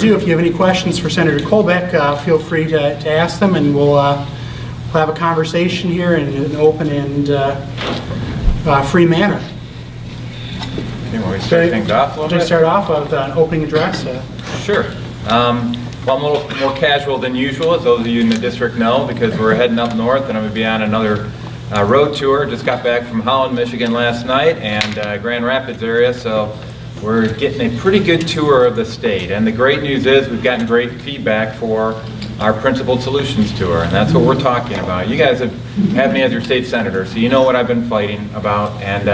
ado, if you have any questions for Senator Colbeck, feel free to ask them, and we'll have a conversation here in an open and free manner. Okay, well, we start things off a little bit? Start off with an opening address. Sure. Well, I'm a little more casual than usual, as those of you in the district know, because we're heading up north and I'm going to be on another road tour. Just got back from Holland, Michigan last night, and Grand Rapids area, so we're getting a pretty good tour of the state. And the great news is we've gotten great feedback for our Principled Solutions Tour, and that's what we're talking about. You guys have me as your state senator, so you know what I've been fighting about, and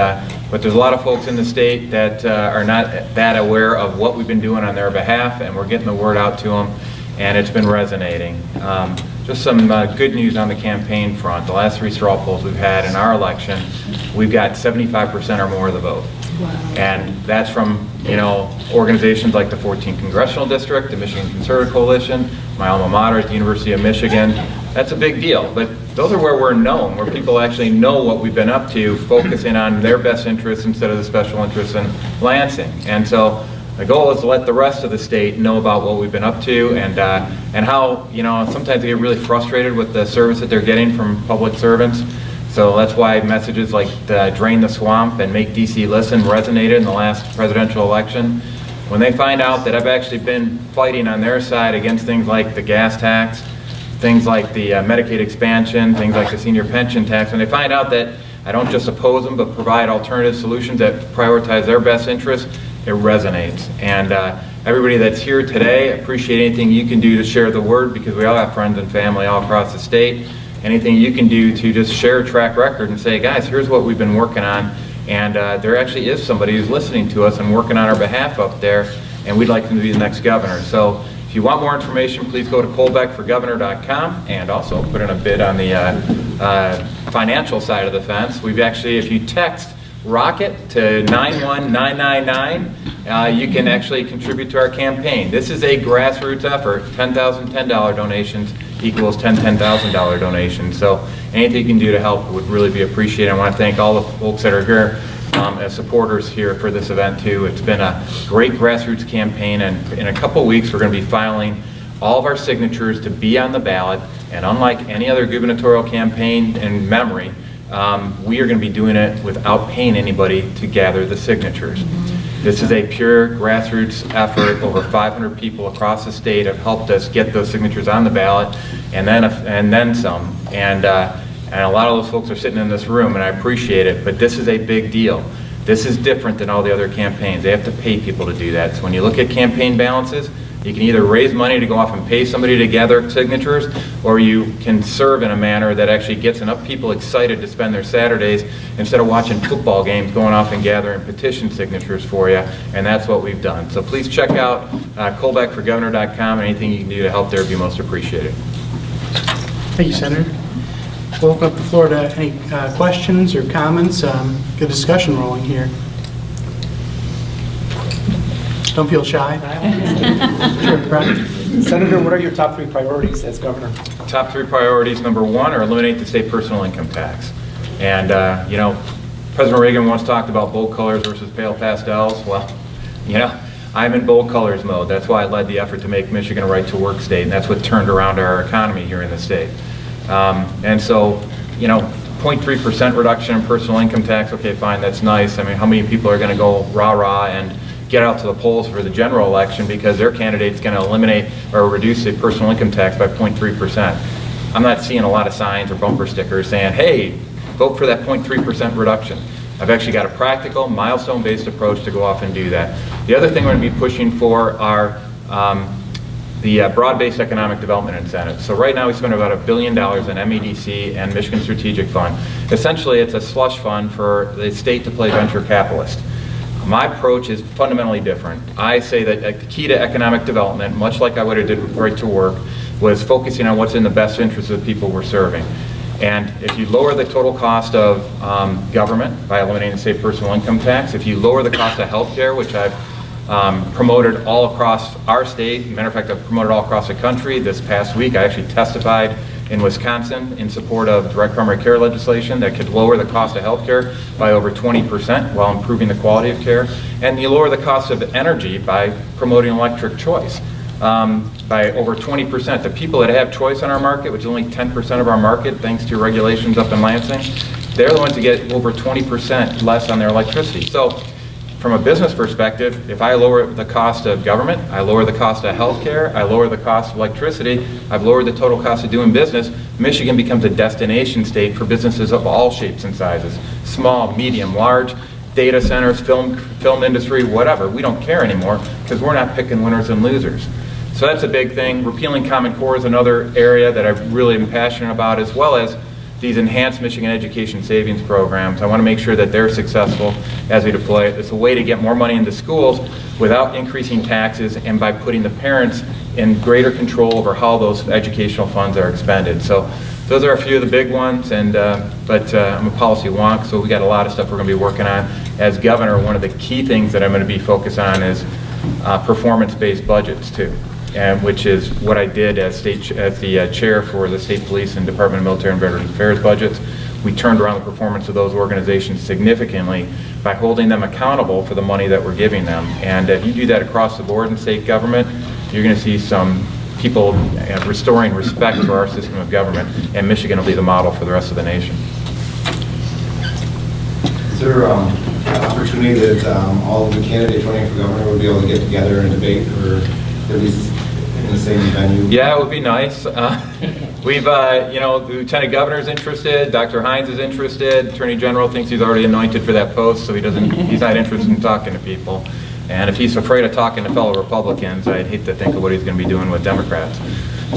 but there's a lot of folks in the state that are not that aware of what we've been doing on their behalf, and we're getting the word out to them, and it's been resonating. Just some good news on the campaign front. The last 3 straw polls we've had in our election, we've got 75% or more of the vote. Wow. And that's from, you know, organizations like the 14th Congressional District, the Michigan Conservative Coalition, my alma mater at the University of Michigan. That's a big deal, but those are where we're known, where people actually know what we've been up to, focusing on their best interests instead of the special interests in Lansing. And so the goal is to let the rest of the state know about what we've been up to, and how, you know, sometimes they get really frustrated with the service that they're getting from public servants. So that's why messages like Drain the Swamp and Make DC Listen resonated in the last presidential election. When they find out that I've actually been fighting on their side against things like the gas tax, things like the Medicaid expansion, things like the senior pension tax, when they find out that I don't just oppose them but provide alternative solutions that prioritize their best interests, it resonates. And everybody that's here today, appreciate anything you can do to share the word, because we all have friends and family all across the state. Anything you can do to just share a track record and say, guys, here's what we've been working on, and there actually is somebody who's listening to us and working on our behalf up there, and we'd like them to be the next governor. So if you want more information, please go to colbeckforgovernor.com, and also put in a bid on the financial side of the fence. We've actually, if you text ROCKET to 91999, you can actually contribute to our campaign. This is a grassroots effort. $10,000 $10 donations equals $10,000 donations. So anything you can do to help would really be appreciated. I want to thank all the folks that are here as supporters here for this event too. It's been a great grassroots campaign, and in a couple weeks we're going to be filing all of our signatures to be on the ballot. And unlike any other gubernatorial campaign in memory, we are going to be doing it without paying anybody to gather the signatures. This is a pure grassroots effort. Over 500 people across the state have helped us get those signatures on the ballot, and then some. And a lot of those folks are sitting in this room, and I appreciate it, but this is a big deal. This is different than all the other campaigns. They have to pay people to do that. So when you look at campaign balances, you can either raise money to go off and pay somebody to gather signatures, or you can serve in a manner that actually gets enough people excited to spend their Saturdays instead of watching football games, going off and gathering petition signatures for you, and that's what we've done. So please check out colbeckforgovernor.com, and anything you can do to help there would be most appreciated. Thank you, Senator. We'll open up the floor to any questions or comments. Good discussion rolling here. Don't feel shy. Sure, Brett. Senator, what are your top 3 priorities as governor? Top 3 priorities, number 1, are eliminate the state personal income tax. And, you know, President Reagan once talked about bold colors versus pale pastels. Well, you know, I'm in bold colors mode. That's why I led the effort to make Michigan a right-to-work state, and that's what turned around our economy here in the state. And so, you know, 0.3% reduction in personal income tax, okay, fine, that's nice. I mean, how many people are going to go rah-rah and get out to the polls for the general election because their candidate's going to eliminate or reduce the personal income tax by 0.3%. I'm not seeing a lot of signs or bumper stickers saying, hey, vote for that 0.3% reduction. I've actually got a practical, milestone-based approach to go off and do that. The other thing we're going to be pushing for are the broad-based economic development incentives. So right now we spend about $1 billion in MEDC and Michigan Strategic Fund. Essentially, it's a slush fund for the state to play venture capitalist. My approach is fundamentally different. I say that the key to economic development, much like I would have did with Right to Work, was focusing on what's in the best interest of the people we're serving. And if you lower the total cost of government by eliminating the state personal income tax, if you lower the cost of health care, which I've promoted all across our state, matter of fact, I've promoted all across the country. This past week, I actually testified in Wisconsin in support of direct primary care legislation that could lower the cost of health care by over 20% while improving the quality of care. And you lower the cost of energy by promoting electric choice. by over 20%. The people that have choice on our market, which is only 10% of our market, thanks to regulations up in Lansing, they're the ones that get over 20% less on their electricity. So from a business perspective, if I lower the cost of government, I lower the cost of healthcare, I lower the cost of electricity, I've lowered the total cost of doing business, Michigan becomes a destination state for businesses of all shapes and sizes, small, medium, large, data centers, film industry, whatever. We don't care anymore because we're not picking winners and losers. So that's a big thing. Repealing Common Core is another area that I really am passionate about, as well as these enhanced Michigan education savings programs. I want to make sure that they're successful as we deploy it. It's a way to get more money into schools without increasing taxes and by putting the parents in greater control over how those educational funds are expended. So those are a few of the big ones, and but I'm a policy wonk, so we got a lot of stuff we're going to be working on. As governor, one of the key things that I'm going to be focused on is performance-based budgets too. And which is what I did as the chair for the State Police and Department of Military and Veterans Affairs budgets. We turned around the performance of those organizations significantly by holding them accountable for the money that we're giving them. And if you do that across the board in state government, you're going to see some people restoring respect for our system of government, and Michigan will be the model for the rest of the nation. Is there an opportunity that all of the candidates running for governor would be able to get together and debate, or at least in the same venue? Yeah, it would be nice. We've, the Lieutenant Governor's interested, Dr. Hines is interested, Attorney General thinks he's already anointed for that post, so he's not interested in talking to people. And if he's afraid of talking to fellow Republicans, I'd hate to think of what he's going to be doing with Democrats.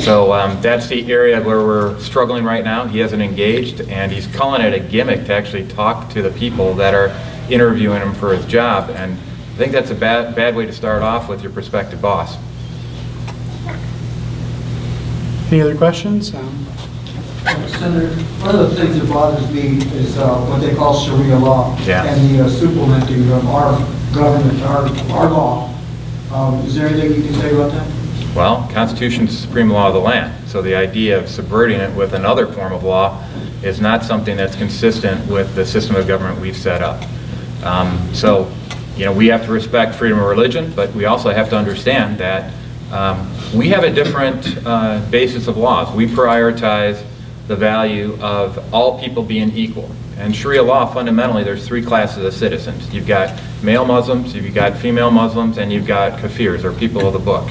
So that's the area where we're struggling right now. He hasn't engaged, and he's calling it a gimmick to actually talk to the people that are interviewing him for his job. And I think that's a bad way to start off with your prospective boss. Any other questions? Senator, one of the things that bothers me is what they call Sharia law, Yeah. and the supplementing of our government, our law. Is there anything you can say about that? Well, Constitution is the supreme law of the land, so the idea of subverting it with another form of law is not something that's consistent with the system of government we've set up. So, we have to respect freedom of religion, but we also have to understand that we have a different basis of laws. We prioritize the value of all people being equal. And Sharia law, fundamentally, there's three classes of citizens. You've got male Muslims, you've got female Muslims, and you've got kafirs, or people of the book.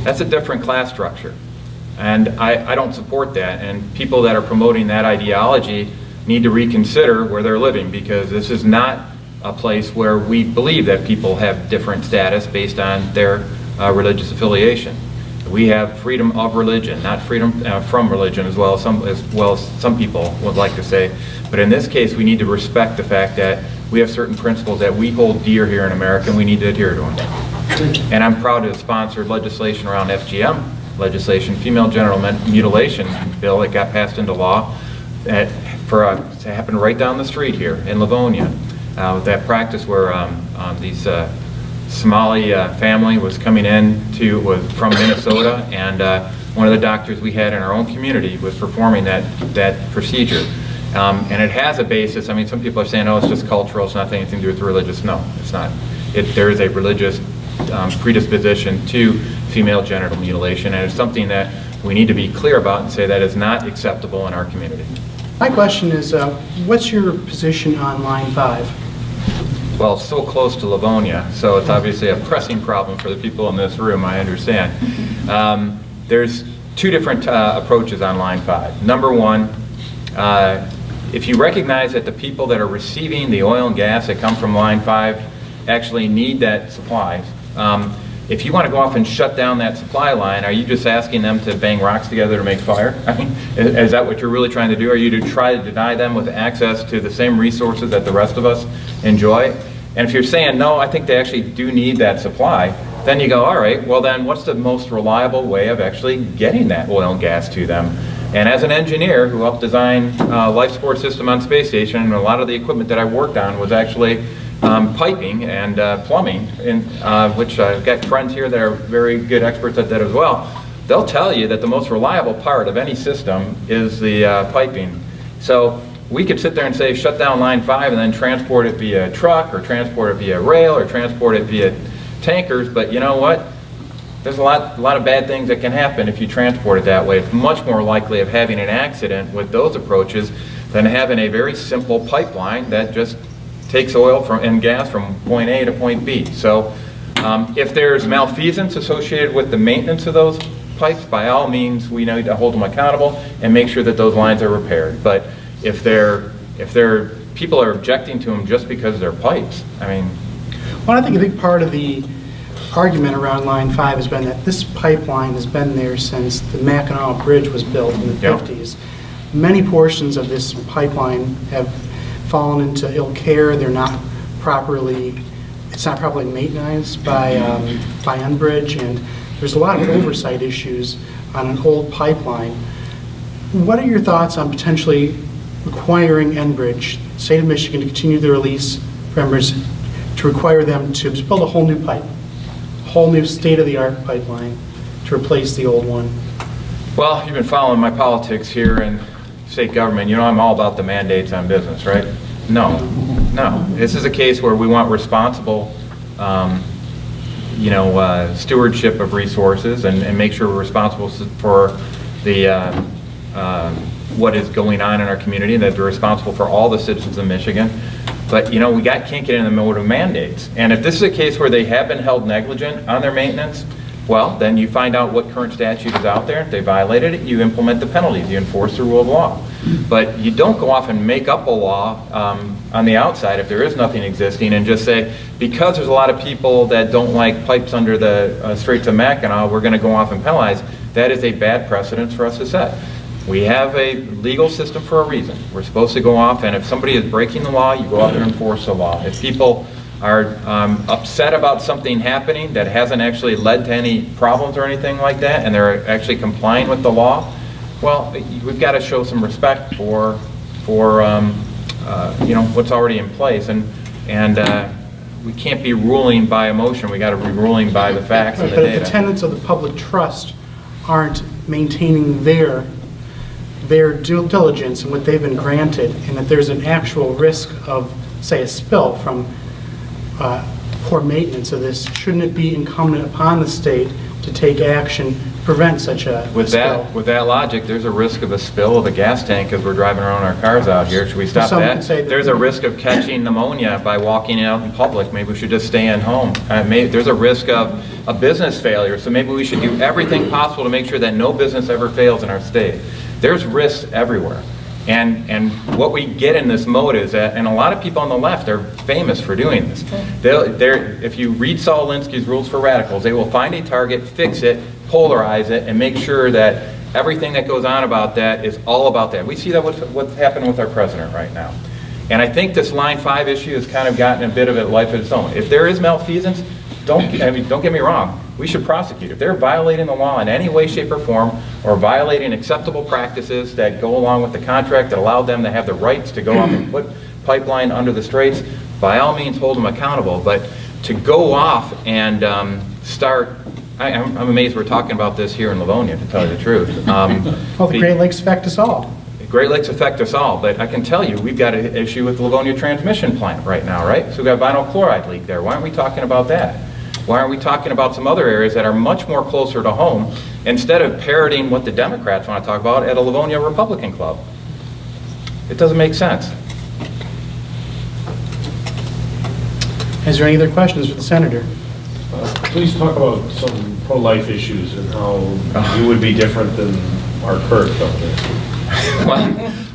That's a different class structure. And I don't support that. And people that are promoting that ideology need to reconsider where they're living, because this is not a place where we believe that people have different status based on their religious affiliation. We have freedom of religion, not freedom from religion, as well as some people would like to say. But in this case, we need to respect the fact that we have certain principles that we hold dear here in America, and we need to adhere to them. And I'm proud to have sponsored legislation around FGM legislation, female genital mutilation bill that got passed into law to happen right down the street here in Livonia. That practice where these Somali family was coming in was from Minnesota, and one of the doctors we had in our own community was performing that procedure. And it has a basis. I mean, some people are saying, oh, it's just cultural, it's not anything to do with religious. No, it's not. There is a religious predisposition to female genital mutilation, and it's something that we need to be clear about and say that is not acceptable in our community. My question is, what's your position on line 5? Well, it's so close to Livonia, so it's obviously a pressing problem for the people in this room, I understand. There's two different approaches on line 5. Number one, if you recognize that the people that are receiving the oil and gas that come from line 5 actually need that supply, if you want to go off and shut down that supply line, are you just asking them to bang rocks together to make fire? I mean, is that what you're really trying to do? Are you to try to deny them with access to the same resources that the rest of us enjoy? And if you're saying, no, I think they actually do need that supply, then you go, all right, well then what's the most reliable way of actually getting that oil and gas to them? And as an engineer who helped design life support system on space station, and a lot of the equipment that I worked on was actually piping and plumbing, which I've got friends here that are very good experts at that as well. They'll tell you that the most reliable part of any system is the piping. So we could sit there and say shut down line 5 and then transport it via truck, or transport it via rail, or transport it via tankers, but you know what? there's a lot of bad things that can happen if you transport it that way. It's much more likely of having an accident with those approaches than having a very simple pipeline that just takes oil and gas from point A to point B. So if there's malfeasance associated with the maintenance of those pipes, by all means, we need to hold them accountable and make sure that those lines are repaired. But if people are objecting to them just because they're pipes, I mean. Well, I think a big part of the argument around Line 5 has been that this pipeline has been there since the Mackinac Bridge was built in the Yep. 50s. Many portions of this pipeline have fallen into ill care. They're not properly, it's not properly maintained by Enbridge, and there's a lot of oversight issues on an old pipeline. What are your thoughts on potentially requiring Enbridge, state of Michigan, to continue the release for Enbridge, to require them to just build a whole new pipe, a whole new state-of-the-art pipeline to replace the old one? Well, you've been following my politics here in state government. You know I'm all about the mandates on business, right? No. This is a case where we want responsible, stewardship of resources and make sure we're responsible for the what is going on in our community, that we're responsible for all the citizens of Michigan. But, we can't get in the mode of mandates. And if this is a case where they have been held negligent on their maintenance, well, then you find out what current statute is out there. If they violated it, you implement the penalties. You enforce the rule of law. But you don't go off and make up a law on the outside if there is nothing existing and just say, because there's a lot of people that don't like pipes under the Straits of Mackinac, we're going to go off and penalize. That is a bad precedent for us to set. We have a legal system for a reason. We're supposed to go off, and if somebody is breaking the law, you go out and enforce the law. If people are upset about something happening that hasn't actually led to any problems or anything like that, and they're actually complying with the law, well, we've got to show some respect for what's already in place, and we can't be ruling by emotion. We got to be ruling by the facts and the But if data. the tenets of the public trust aren't maintaining their due diligence and what they've been granted, and that there's an actual risk of, say, a spill from poor maintenance of this, shouldn't it be incumbent upon the state to take action to prevent such a With spill? that logic, there's a risk of a spill of a gas tank as we're driving around our cars out here. Should we stop Some that? could say that- There's a risk of catching pneumonia by walking out in public. Maybe we should just stay at home. There's a risk of a business failure, so maybe we should do everything possible to make sure that no business ever fails in our state. There's risks everywhere. And what we get in this mode is that, and a lot of people on the left are famous for doing this. If you read Saul Alinsky's Rules for Radicals, they will find a target, fix it, polarize it, and make sure that everything that goes on about that is all about that. We see that what's happening with our president right now. And I think this Line 5 issue has kind of gotten a bit of a life of its own. If there is malfeasance, don't get me wrong, we should prosecute. If they're violating the law in any way, shape, or form, or violating acceptable practices that go along with the contract that allowed them to have the rights to go up and put pipeline under the straits, by all means hold them accountable. But to go off and start, I'm amazed we're talking about this here in Livonia, to tell you the truth. Well, the Great Lakes affect us all. Great Lakes affect us all, but I can tell you, we've got an issue with the Livonia transmission plant right now, right? So we've got vinyl chloride leak there. Why aren't we talking about that? Why aren't we talking about some other areas that are much more closer to home, instead of parroting what the Democrats want to talk about at a Livonia Republican club? It doesn't make sense. Is there any other questions for the senator? Please talk about some pro-life issues and how you would be different than our current governor.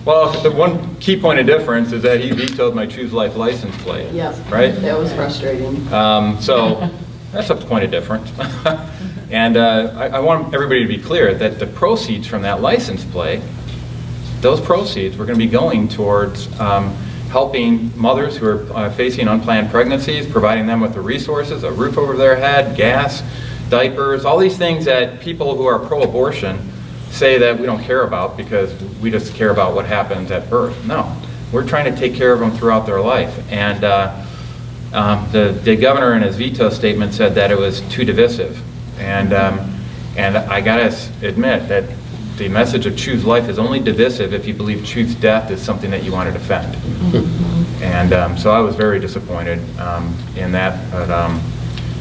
Well, the one key point of difference is that he vetoed my Choose Life license plate. Yes. Right? That was frustrating. So that's a point of difference. And I want everybody to be clear that the proceeds from that license plate, those proceeds were going to be going towards helping mothers who are facing unplanned pregnancies, providing them with the resources, a roof over their head, gas, diapers, all these things that people who are pro-abortion say that we don't care about because we just care about what happens at birth. No, we're trying to take care of them throughout their life. And the governor in his veto statement said that it was too divisive. And I gotta admit that the message of Choose Life is only divisive if you believe Choose Death is something that you want to defend. And so I was very disappointed in that. But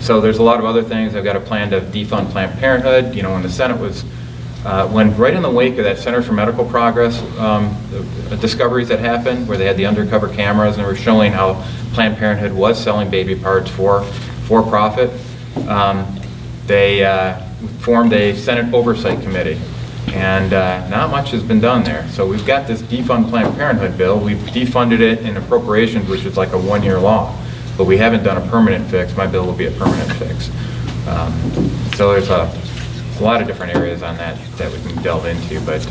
So there's a lot of other things. I've got a plan to defund Planned Parenthood. You know, when the Senate was, when right in the wake of that Center for Medical Progress the discoveries that happened, where they had the undercover cameras and they were showing how Planned Parenthood was selling baby parts for profit, they formed a Senate Oversight Committee. And not much has been done there. So we've got this defund Planned Parenthood bill. We've defunded it in appropriations, which is like a one-year law. But we haven't done a permanent fix. My bill will be a permanent fix. So there's a lot of different areas on that we can delve into. But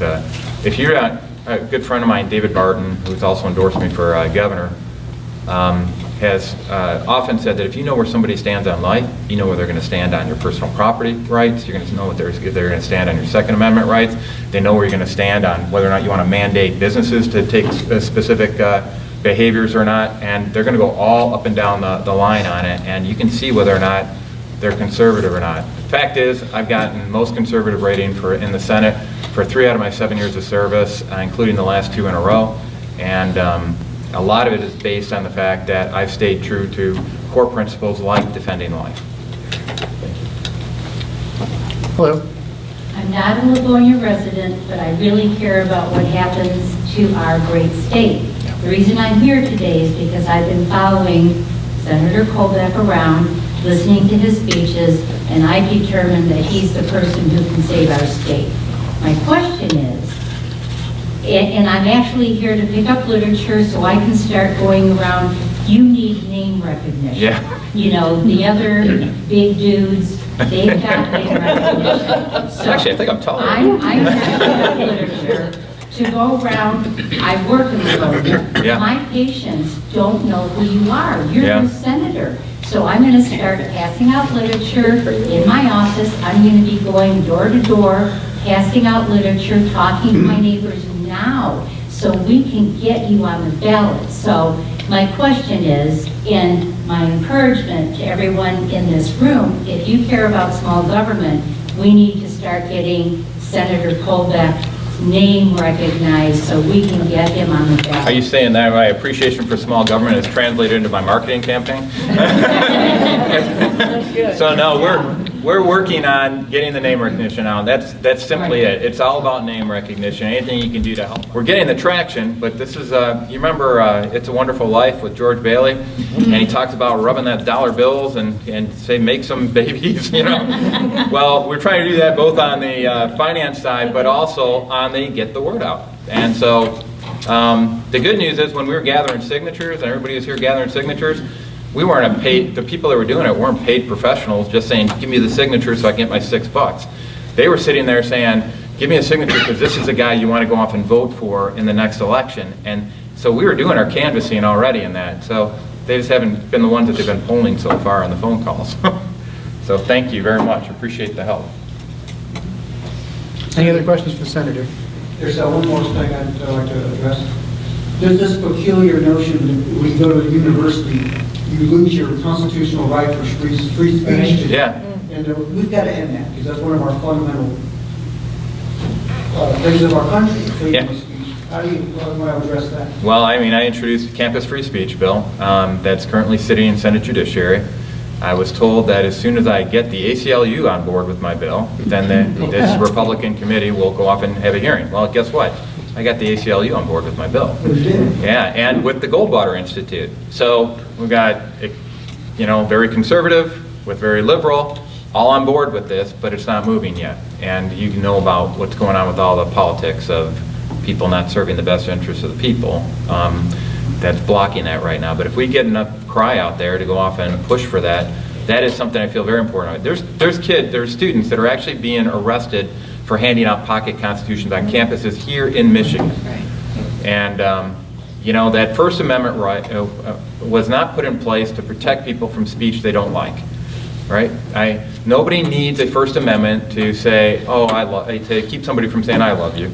if you're a good friend of mine, David Barton, who's also endorsed me for governor, has often said that if you know where somebody stands on life, you know where they're going to stand on your personal property rights, you're going to know what they're going to stand on your Second Amendment rights, they know where you're going to stand on whether or not you want to mandate businesses to take specific behaviors or not, and they're going to go all up and down the line on it, and you can see whether or not they're conservative or not. Fact is, I've gotten most conservative rating in the Senate for 3 out of my 7 years of service, including the last 2 in a row, and a lot of it is based on the fact that I've stayed true to core principles like defending life. Hello. I'm not a Livonia resident, but I really care about what happens to our great state. The reason I'm here today is because I've been following Senator Colbeck around, listening to his speeches, and I determined that he's the person who can save our state. My question is, and I'm actually here to pick up literature so I can start going around, you need name recognition. Yeah. You know, the other big dudes, they've got name recognition. So Actually, I think I'm taller. I'm trying to pick up literature to go around. I work in Livonia. Yeah. My patients don't know who you are. You're Yeah. the senator. So I'm going to start passing out literature in my office. I'm going to be going door to door, passing out literature, talking to my neighbors now, so we can get you on the ballot. So my question is, and my encouragement to everyone in this room, if you care about small government, we need to start getting Senator Colbeck's name recognized so we can get him on the ballot. Are you saying that my appreciation for small government is translated into my marketing campaign? So no, we're working on getting the name recognition out. That's simply it. It's all about name recognition. Anything you can do to help. We're getting the traction, but this is you remember It's a Wonderful Life with George Bailey, and he talks about rubbing that dollar bills and say make some babies, you know. Well, we're trying to do that both on the finance side, but also on the get the word out. And so the good news is when we were gathering signatures, and everybody was here gathering signatures, we weren't paid, the people that were doing it weren't paid professionals just saying, give me the signature so I can get my $6. They were sitting there saying, give me a signature because this is a guy you want to go off and vote for in the next election. And so we were doing our canvassing already in that. So they just haven't been the ones that they've been polling so far on the phone calls. So thank you very much. Appreciate the help. Any other questions for the senator? There's one more thing I'd like to address. There's this peculiar notion that when you go to a university, you lose your constitutional right for free speech. Yeah. And we've got to end that, because that's one of our fundamental things of our country, freedom of speech. How do you want to address that? Well, I mean, I introduced the campus free speech bill that's currently sitting in Senate Judiciary. I was told that as soon as I get the ACLU on board with my bill, then this Republican committee will go off and have a hearing. Well, guess what? I got the ACLU on board with my bill. Yeah, and with the Goldwater Institute. So we've got, you know, very conservative with very liberal, all on board with this, but it's not moving yet. And you know about what's going on with all the politics of people not serving the best interests of the people. That's blocking that right now. But if we get enough cry out there to go off and push for that, that is something I feel very important. There's students that are actually being arrested for handing out pocket constitutions on campuses here in Michigan. And you know, that First Amendment right was not put in place to protect people from speech they don't like, right? Nobody needs a First Amendment to say, oh, to keep somebody from saying I love you.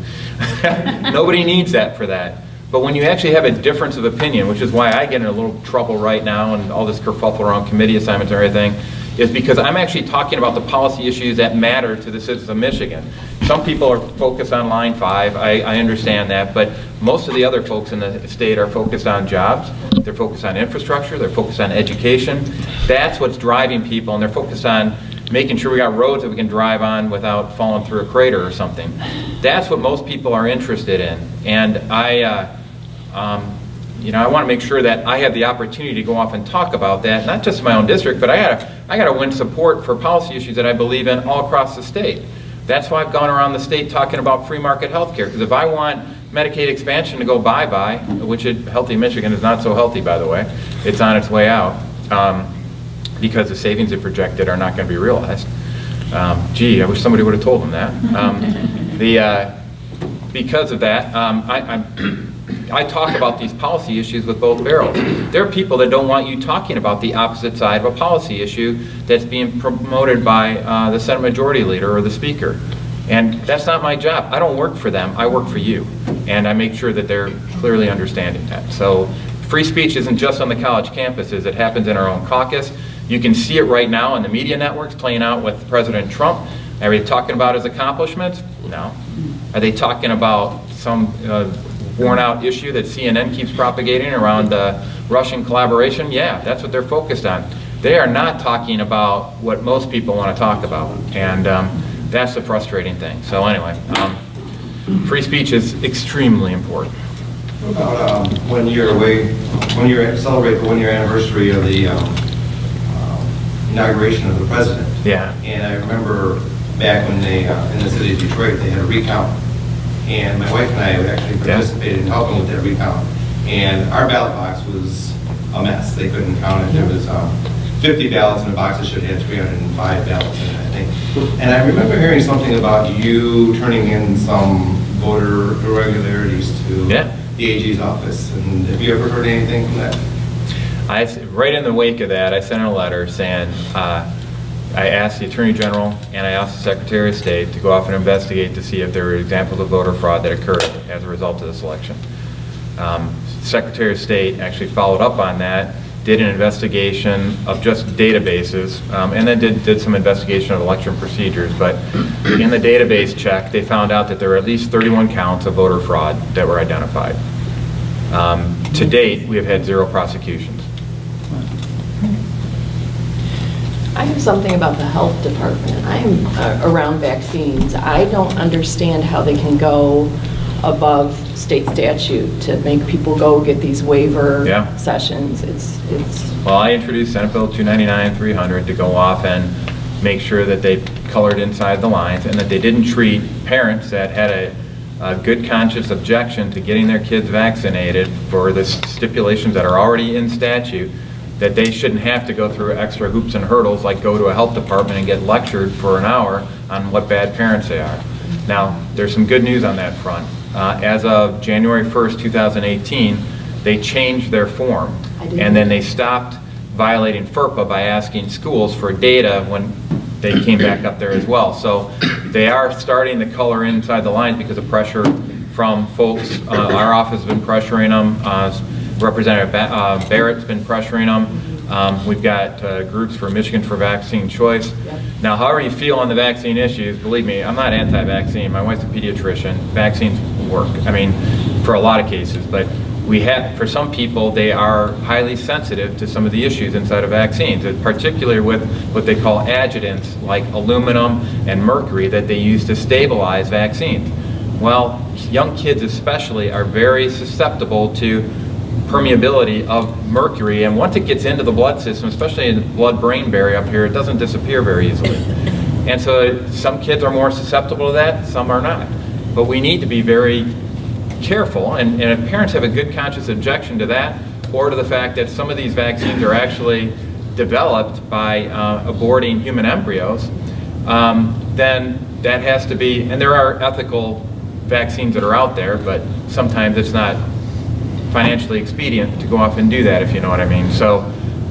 Nobody needs that for that. But when you actually have a difference of opinion, which is why I get in a little trouble right now and all this kerfuffle around committee assignments and everything, is because I'm actually talking about the policy issues that matter to the citizens of Michigan. Some people are focused on Line 5, I understand that, but most of the other folks in the state are focused on jobs, they're focused on infrastructure, they're focused on education. That's what's driving people, and they're focused on making sure we got roads that we can drive on without falling through a crater or something. That's what most people are interested in. And I want to make sure that I have the opportunity to go off and talk about that, not just in my own district, but I got to win support for policy issues that I believe in all across the state. That's why I've gone around the state talking about free market health care, because if I want Medicaid expansion to go bye-bye, which healthy Michigan is not so healthy, by the way, it's on its way out, because the savings it projected are not going to be realized. Gee, I wish somebody would have told them that. Because of that, I talk about these policy issues with both barrels. There are people that don't want you talking about the opposite side of a policy issue that's being promoted by the Senate Majority Leader or the Speaker. And that's not my job. I don't work for them, I work for you. And I make sure that they're clearly understanding that. So free speech isn't just on the college campuses, it happens in our own caucus. You can see it right now in the media networks playing out with President Trump. Are they talking about his accomplishments? No. Are they talking about some worn out issue that CNN keeps propagating around Russian collaboration? Yeah, that's what they're focused on. They are not talking about what most people want to talk about. And that's the frustrating thing. So anyway, free speech is extremely important. What about when you're celebrate the 1-year anniversary of the inauguration of the president? Yeah. And I remember back when they, in the city of Detroit, they had a recount. And my wife and I actually participated in helping with that recount. And our ballot box was a mess. They couldn't count it. There was 50 ballots in a box that should have had 305 ballots in it, I think. And I remember hearing something about you turning in some voter irregularities to the AG's office. And have you ever heard anything from that? Right in the wake of that, I sent a letter saying, I asked the Attorney General and I asked the Secretary of State to go off and investigate to see if there were examples of voter fraud that occurred as a result of this election. Secretary of State actually followed up on that, did an investigation of just databases, and then did some investigation of election procedures. But in the database check, they found out that there were at least 31 counts of voter fraud that were identified. To date, we have had 0 prosecutions. I have something about the health department. I'm around vaccines. I don't understand how they can go above state statute to make people go get these waiver sessions. It's. Well, I introduced Senate Bill 299-300 to go off and make sure that they colored inside the lines and that they didn't treat parents that had a good conscious objection to getting their kids vaccinated for the stipulations that are already in statute, that they shouldn't have to go through extra hoops and hurdles like go to a health department and get lectured for an hour on what bad parents they are. Now, there's some good news on that front. As of January 1st, 2018, they changed their form, and then they stopped violating FERPA by asking schools for data when they came back up there as well. So they are starting to color inside the lines because of pressure from folks. Our office has been pressuring them. Representative Barrett's been pressuring them. We've got groups for Michigan for Vaccine Choice. Now, however you feel on the vaccine issues, believe me, I'm not anti-vaccine. My wife's a pediatrician. Vaccines work, I mean, for a lot of cases. But we have, for some people, they are highly sensitive to some of the issues inside of vaccines, particularly with what they call adjuvants like aluminum and mercury that they use to stabilize vaccines. Well, young kids especially are very susceptible to permeability of mercury, and once it gets into the blood system, especially in the blood-brain barrier up here, it doesn't disappear very easily. And so some kids are more susceptible to that, some are not. But we need to be very careful, and if parents have a good conscious objection to that, or to the fact that some of these vaccines are actually developed by aborting human embryos, then that has to be, and there are ethical vaccines that are out there, but sometimes it's not financially expedient to go off and do that, if you know what I mean. So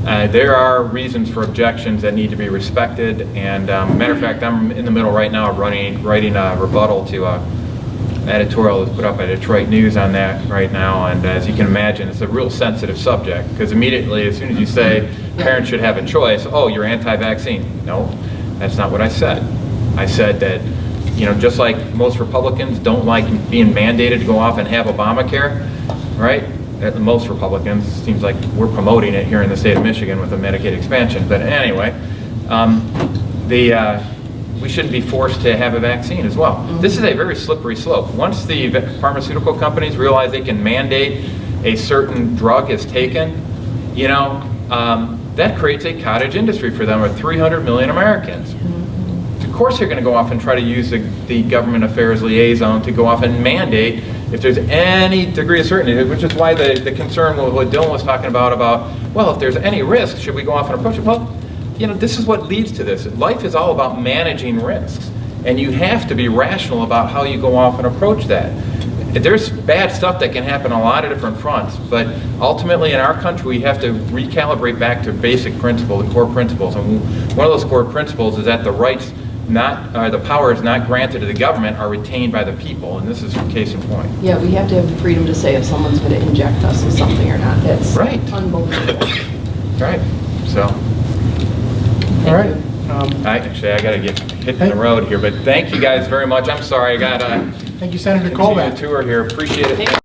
there are reasons for objections that need to be respected, and matter of fact, I'm in the middle right now of writing a rebuttal to an editorial that's put up by Detroit News on that right now, and as you can imagine, it's a real sensitive subject, because immediately, as soon as you say parents should have a choice. Oh, you're anti-vaccine. No, that's not what I said. I said that, just like most Republicans don't like being mandated to go off and have Obamacare, right? Most Republicans, seems like we're promoting it here in the state of Michigan with the Medicaid expansion. But anyway, we shouldn't be forced to have a vaccine as well. This is a very slippery slope. Once the pharmaceutical companies realize they can mandate a certain drug is taken, that creates a cottage industry for them of 300 million Americans. Of course they're going to go off and try to use the government affairs liaison to go off and mandate if there's any degree of certainty, which is why the concern with what Dylan was talking about, well, if there's any risk, should we go off and approach it? Well, this is what leads to this. Life is all about managing risks, and you have to be rational about how you go off and approach that. There's bad stuff that can happen on a lot of different fronts, but ultimately in our country we have to recalibrate back to basic principles, the core principles. And one of those core principles is that the powers not granted to the government are retained by the people, and this is case in point. Yeah, we have to have the freedom to say if someone's going to inject us with something or not. That's right. Unbelievable. Right. So. All right. I got to get hitting the road here, but thank you guys very much. I'm sorry, I got Thank you, Senator continue Colbeck. the tour here. Appreciate it.